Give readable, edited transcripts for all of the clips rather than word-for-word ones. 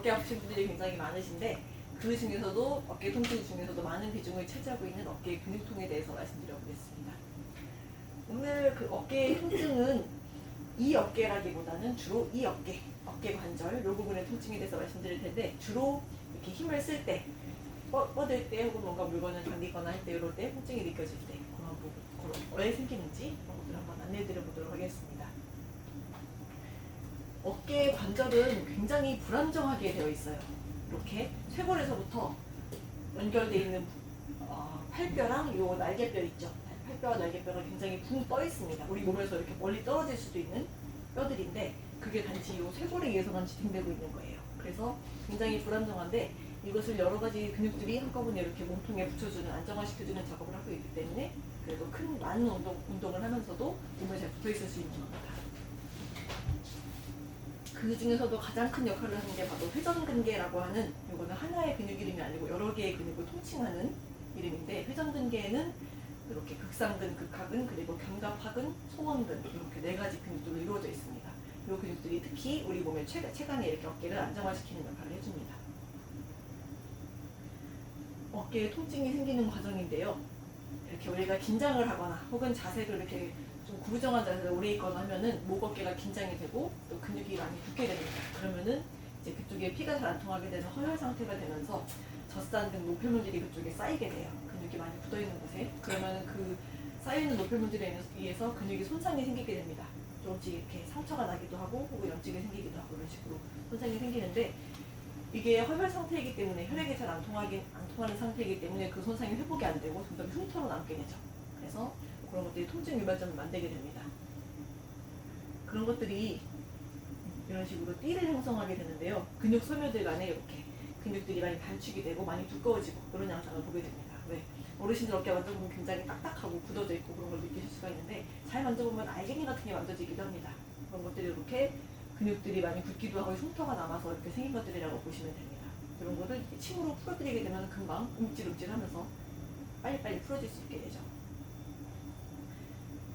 어깨 아프신 분들이 굉장히 많으신데 그 중에서도 어깨 통증 중에서도 많은 비중을 차지하고 있는 어깨 근육통에 대해서 말씀드려 보겠습니다. 오늘 그 어깨의 통증은 이 어깨라기보다는 주로 이 어깨 관절 이 부분의 통증에 대해서 말씀드릴 텐데 주로 이렇게 힘을 쓸 때 뻗을 때 혹은 뭔가 물건을 당기거나 할 때 이럴 때 통증이 느껴질 때 그런 부분 왜 생기는지 그런 것들 한번 안내해 드려 보도록 하겠습니다. 어깨 관절은 굉장히 불안정하게 되어 있어요. 이렇게 쇄골에서부터 연결되어 있는 팔뼈랑 요 날개뼈 있죠. 팔뼈와 날개뼈가 굉장히 붕 떠 있습니다. 우리 몸에서 이렇게 멀리 떨어질 수도 있는 뼈들인데 그게 단지 요 쇄골에 의해서만 지탱되고 있는 거예요. 그래서 굉장히 불안정한데 이것을 여러 가지 근육들이 한꺼번에 이렇게 몸통에 붙여주는 안정화시켜주는 작업을 하고 있기 때문에 그래도 많은 운동을 하면서도 몸에 잘 붙어 있을 수 있는 겁니다. 그 중에서도 가장 큰 역할을 하는 게 바로 회전근개라고 하는 이거는 하나의 근육 이름이 아니고 여러 개의 근육을 통칭하는 이름인데 회전근개는 이렇게 극상근, 극하근, 그리고 견갑하근, 소원근 이렇게 네 가지 근육들로 이루어져 있습니다. 이 근육들이 특히 우리 몸의 체간에 이렇게 어깨를 안정화시키는 역할을 해줍니다. 어깨에 통증이 생기는 과정인데요. 이렇게 우리가 긴장을 하거나 혹은 자세를 이렇게 좀 구부정한 자세로 오래 있거나 하면은 목 어깨가 긴장이 되고 또 근육이 많이 붓게 됩니다. 그러면은 이제 그쪽에 피가 잘 안 통하게 되는 허혈 상태가 되면서 젖산 등 노폐물들이 그쪽에 쌓이게 돼요. 근육이 많이 굳어 있는 곳에. 그러면은 그 쌓여있는 노폐물들에 의해서 근육이 손상이 생기게 됩니다. 조금씩 이렇게 상처가 나기도 하고 혹은 염증이 생기기도 하고 이런 식으로 손상이 생기는데 이게 허혈 상태이기 때문에 혈액이 잘 안 통하는 상태이기 때문에 그 손상이 회복이 안 되고 점점 흉터로 남게 되죠. 그래서 그런 것들이 통증 유발점을 만들게 됩니다. 그런 것들이 이런 식으로 띠를 형성하게 되는데요. 근육 소묘들 간에 이렇게 근육들이 많이 단축이 되고 많이 두꺼워지고 그런 양상을 보게 됩니다. 왜? 어르신들 어깨 만져보면 굉장히 딱딱하고 굳어져 있고 그런 걸 느끼실 수가 있는데 잘 만져보면 알갱이 같은 게 만져지기도 합니다. 그런 것들이 이렇게 근육들이 많이 굳기도 하고 흉터가 남아서 이렇게 생긴 것들이라고 보시면 됩니다. 이런 거를 침으로 풀어드리게 되면 금방 움찔움찔하면서 빨리빨리 풀어질 수 있게 되죠.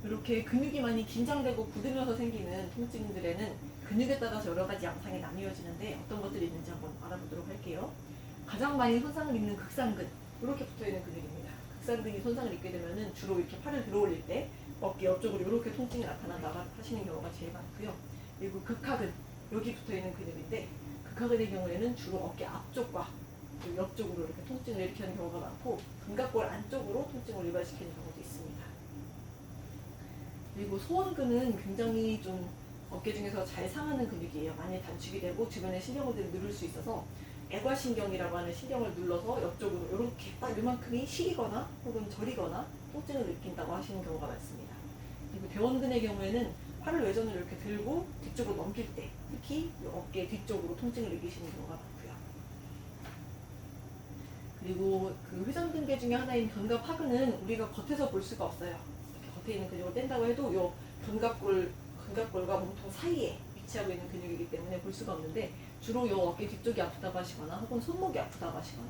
이렇게 근육이 많이 긴장되고 굳으면서 생기는 통증들에는 근육에 따라서 여러 가지 양상이 나뉘어지는데 어떤 것들이 있는지 한번 알아보도록 할게요. 가장 많이 손상을 입는 극상근, 이렇게 붙어있는 근육입니다. 극상근이 손상을 입게 되면은 주로 이렇게 팔을 들어 올릴 때 어깨 옆쪽으로 이렇게 통증이 나타난다고 하시는 경우가 제일 많고요. 그리고 극하근, 여기 붙어있는 근육인데 극하근의 경우에는 주로 어깨 앞쪽과 옆쪽으로 이렇게 통증을 일으키는 경우가 많고 견갑골 안쪽으로 통증을 유발시키는 경우도 있습니다. 그리고 소원근은 굉장히 좀 어깨 중에서 잘 상하는 근육이에요. 많이 단축이 되고 주변의 신경들을 누를 수 있어서 애과신경이라고 하는 신경을 눌러서 옆쪽으로 이렇게 딱 이만큼이 시리거나 혹은 저리거나 통증을 느낀다고 하시는 경우가 많습니다. 그리고 대원근의 경우에는 팔을 외전으로 이렇게 들고 뒤쪽으로 넘길 때 특히 어깨 뒤쪽으로 통증을 느끼시는 경우가 많고요. 그리고 그 회전근개 중에 하나인 견갑하근은 우리가 겉에서 볼 수가 없어요. 이렇게 겉에 있는 근육을 뗀다고 해도 요 견갑골과 몸통 사이에 위치하고 있는 근육이기 때문에 볼 수가 없는데 주로 요 어깨 뒤쪽이 아프다고 하시거나 혹은 손목이 아프다고 하시거나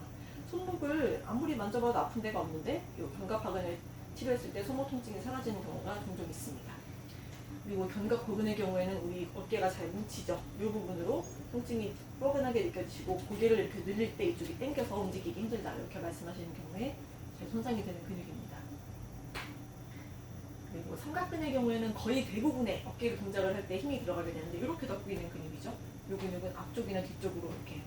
손목을 아무리 만져봐도 아픈 데가 없는데 요 견갑하근을 치료했을 때 손목 통증이 사라지는 경우가 종종 있습니다. 그리고 견갑골근의 경우에는 우리 어깨가 잘 뭉치죠. 이 부분으로 통증이 뻐근하게 느껴지시고 고개를 이렇게 늘릴 때 이쪽이 당겨서 움직이기 힘들다 이렇게 말씀하시는 경우에 잘 손상이 되는 근육입니다. 그리고 삼각근의 경우에는 거의 대부분의 어깨를 동작을 할 때 힘이 들어가게 되는데 이렇게 덮고 있는 근육이죠. 이 근육은 앞쪽이나 뒤쪽으로 이렇게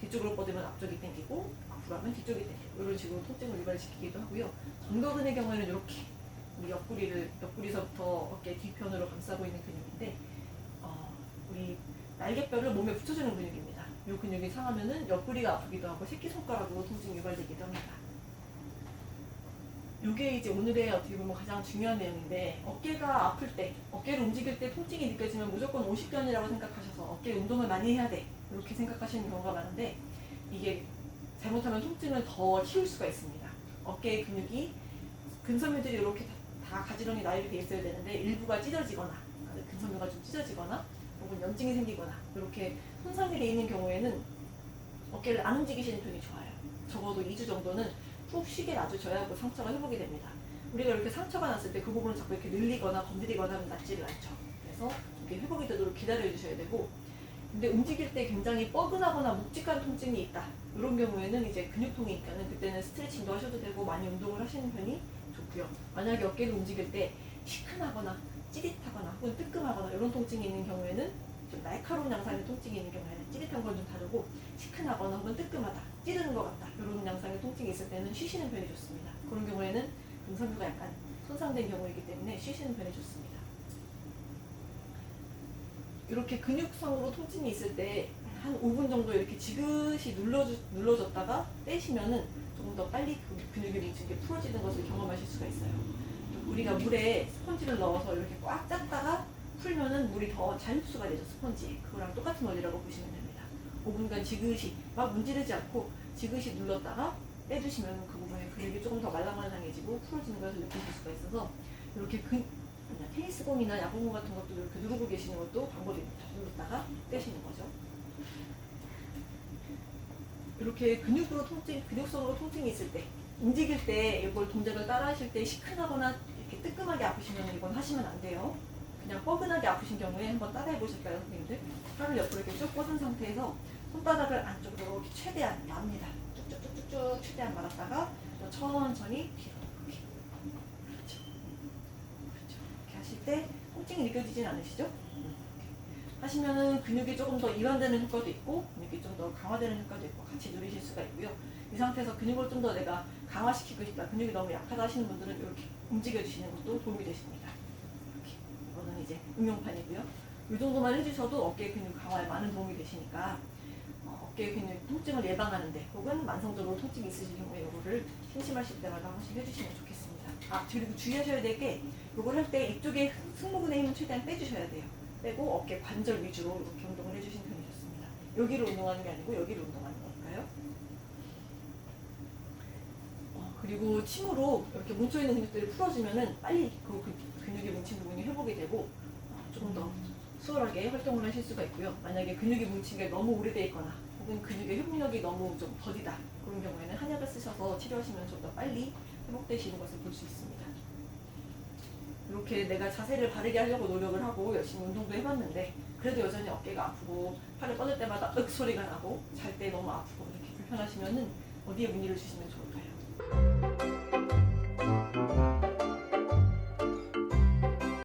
뒤쪽으로 뻗으면 앞쪽이 당기고 앞으로 하면 뒤쪽이 당기고 이런 식으로 통증을 유발시키기도 하고요. 전거근의 경우에는 이렇게 우리 옆구리서부터 어깨 뒤편으로 감싸고 있는 근육인데 우리 날개뼈를 몸에 붙여주는 근육입니다. 이 근육이 상하면은 옆구리가 아프기도 하고 새끼손가락으로 통증이 유발되기도 합니다. 이게 이제 오늘의 어떻게 보면 가장 중요한 내용인데 어깨가 아플 때, 어깨를 움직일 때 통증이 느껴지면 무조건 오십견이라고 생각하셔서 어깨 운동을 많이 해야 돼 이렇게 생각하시는 경우가 많은데 이게 잘못하면 통증을 더 키울 수가 있습니다. 어깨의 근육이 근섬유들이 이렇게 다 가지런히 나열이 되어 있어야 되는데 일부가 찢어지거나 근섬유가 좀 찢어지거나 혹은 염증이 생기거나 이렇게 손상이 되어 있는 경우에는 어깨를 안 움직이시는 편이 좋아요. 적어도 2주 정도는 푹 쉬게 놔두셔야 그 상처가 회복이 됩니다. 우리가 이렇게 상처가 났을 때 그 부분을 자꾸 이렇게 늘리거나 건드리거나 하면 낫지를 않죠. 그래서 이게 회복이 되도록 기다려 주셔야 되고 근데 움직일 때 굉장히 뻐근하거나 묵직한 통증이 있다. 이런 경우에는 이제 근육통이 있다는 그때는 스트레칭도 하셔도 되고 많이 운동을 하시는 편이 좋고요. 만약에 어깨를 움직일 때 시큰하거나 찌릿하거나 혹은 뜨끔하거나 이런 통증이 있는 경우에는 좀 날카로운 양상의 통증이 있는 경우에는 찌릿한 건 좀 다르고 시큰하거나 혹은 뜨끔하다, 찌르는 것 같다 이런 양상의 통증이 있을 때는 쉬시는 편이 좋습니다. 그런 경우에는 등선두가 약간 손상된 경우이기 때문에 쉬시는 편이 좋습니다. 이렇게 근육성으로 통증이 있을 때 한 5분 정도 이렇게 지그시 눌러줬다가 떼시면은 조금 더 빨리 근육이 뭉친 게 풀어지는 것을 경험하실 수가 있어요. 우리가 물에 스펀지를 넣어서 이렇게 꽉 짰다가 풀면은 물이 더 잘 흡수가 되죠, 스펀지에. 그거랑 똑같은 원리라고 보시면 됩니다. 5분간 지그시 막 문지르지 않고 지그시 눌렀다가 빼주시면 그 부분에 근육이 조금 더 말랑말랑해지고 풀어지는 것을 느끼실 수가 있어서 이렇게 테니스공이나 야구공 같은 것도 이렇게 누르고 계시는 것도 방법입니다. 눌렀다가 떼시는 거죠. 이렇게 근육성으로 통증이 있을 때, 움직일 때 이걸 동작을 따라 하실 때 시큰하거나 이렇게 뜨끔하게 아프시면 이건 하시면 안 돼요. 그냥 뻐근하게 아프신 경우에 한번 따라 해보실까요, 선생님들? 팔을 옆으로 이렇게 쭉 뻗은 상태에서 손바닥을 안쪽으로 이렇게 최대한 맙니다. 쭉쭉쭉쭉 최대한 말았다가 천천히 뒤로. 그렇죠. 이렇게 하실 때 통증이 느껴지진 않으시죠? 하시면은 근육이 조금 더 이완되는 효과도 있고 근육이 좀 더 강화되는 효과도 있고 같이 누리실 수가 있고요. 이 상태에서 근육을 좀 더 내가 강화시키고 싶다, 근육이 너무 약하다 하시는 분들은 이렇게 움직여 주시는 것도 도움이 되십니다. 이렇게. 이거는 이제 응용판이고요. 이 정도만 해주셔도 어깨 근육 강화에 많은 도움이 되시니까 어깨 근육 통증을 예방하는데 혹은 만성적으로 통증이 있으실 경우에 이거를 심심하실 때마다 한 번씩 해주시면 좋겠습니다. 그리고 주의하셔야 될 게 이걸 할 때 이쪽에 승모근의 힘을 최대한 빼주셔야 돼요. 빼고 어깨 관절 위주로 이렇게 운동을 해주시는 편이 좋습니다. 여기를 운동하는 게 아니고 여기를 운동하는 거니까요. 그리고 침으로 이렇게 뭉쳐있는 근육들을 풀어주면은 빨리 그 근육이 뭉친 부분이 회복이 되고 조금 더 수월하게 활동을 하실 수가 있고요. 만약에 근육이 뭉친 게 너무 오래돼 있거나 혹은 근육의 회복력이 너무 좀 더디다 그런 경우에는 한약을 쓰셔서 치료하시면 좀 더 빨리 회복되시는 것을 볼 수 있습니다. 이렇게 내가 자세를 바르게 하려고 노력을 하고 열심히 운동도 해봤는데 그래도 여전히 어깨가 아프고 팔을 뻗을 때마다 윽 소리가 나고 잘 때 너무 아프고 이렇게 불편하시면은 어디에 문의를 주시면 좋을까요?